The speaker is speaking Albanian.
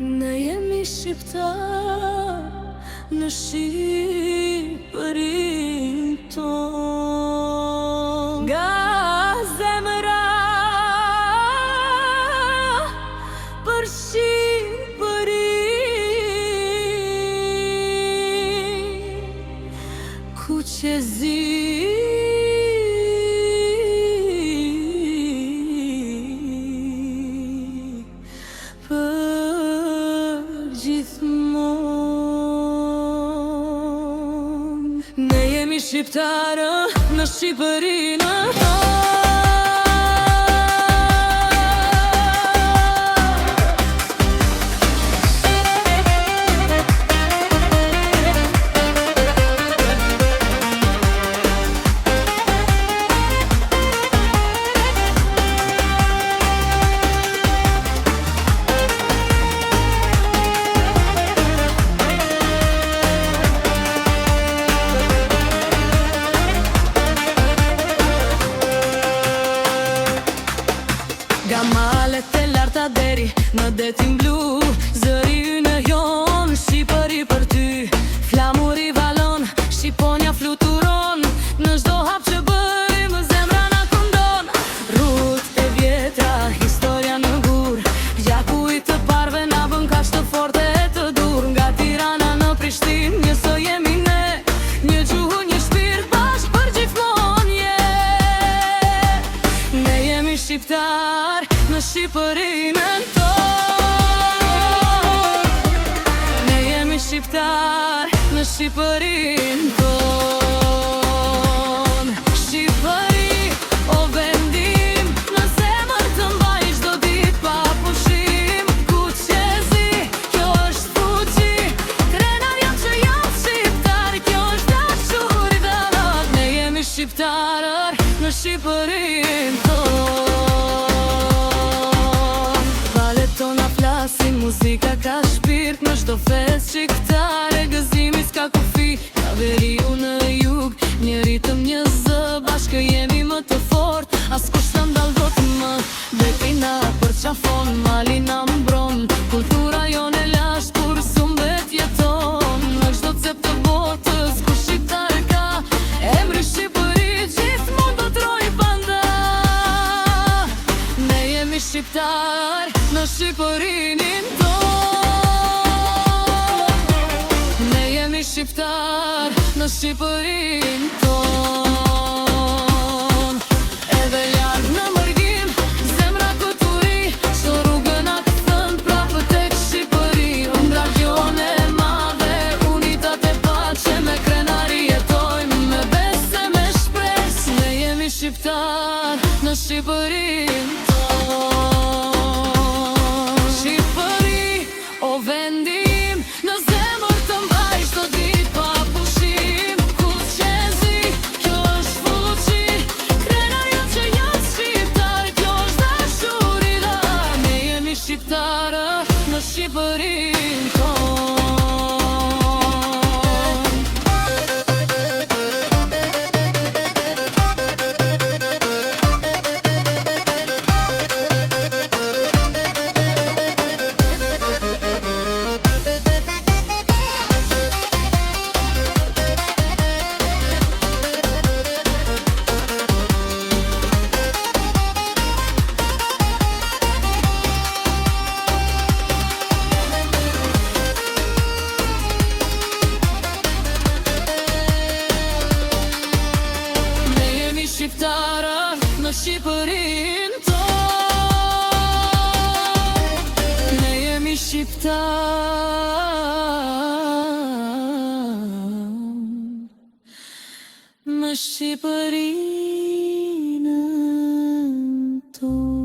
Ne jemi shqiptar në Shqipërinë tonë. Nga zemra për Shqipërinë, ku qezi ne jemi shqiptarë në Shqipërinë Nga malet e larta deri në detin blu, zëri ynë jon, Shqipëri për ty. Flamuri valon, Shqiponja fluturon, në çdo hap që bëjmë zemra na këndon. Rrugët e vjetra, historia në gur, gjaku i të parve na bën kaq të forte e të dur. Nga Tirana në Prishtinë, njësoj jemi ne, një gjuhë, një shpirt, bashkë për gjithmonë jetë. Ne jemi shqiptar në Shqipërinë tonë. Ne jemi shqiptar në Shqipërinë tonë. Shqipëri, o vendim, në zemër të mbaj çdo ditë pa pushim. Ku qezi, kjo është fuqi, krenat janë që janë shqiptar, kjo është dashuri dallat. Ne jemi shqiptarër në Shqipërinë tonë. Muzika ka shpirt në çdo fest shqiptare, gëzimi s'ka kufi, ka veriu në jug, një ritëm, një zë, bashkë jemi më të fort, askush s'na ndal dot më. Betina për qafon, mali na mbron, kultura jon e lasht kur sumbet jeton. Në çdo cep të botës ku shqiptar ka, emri Shqipëri gjithmonë do t'roj panda. Ne jemi shqiptar në Shqipërinë tonë. Ne jemi shqiptar në Shqipërinë tonë. Edhe larg në mërgim, zemra kuturi, çdo rrugën na kthen prapë tek Shqipëri. Ëndra jon e madhe, unitate e paqe, me krenari jetojmë, me besë e me shpresë. Ne jemi shqiptar në Shqipërinë tonë. Vendim, në zemër të mbaj çdo ditë pa pushim. Ku qezi, kjo është fuqi, krenat janë që janë shqiptar, kjo është dashuri dallat. Ne jemi shqiptarë në Shqipërinë tonë. Shqiptarë në Shqipërinë tonë. Ne jemi shqiptar në Shqipërinë tonë.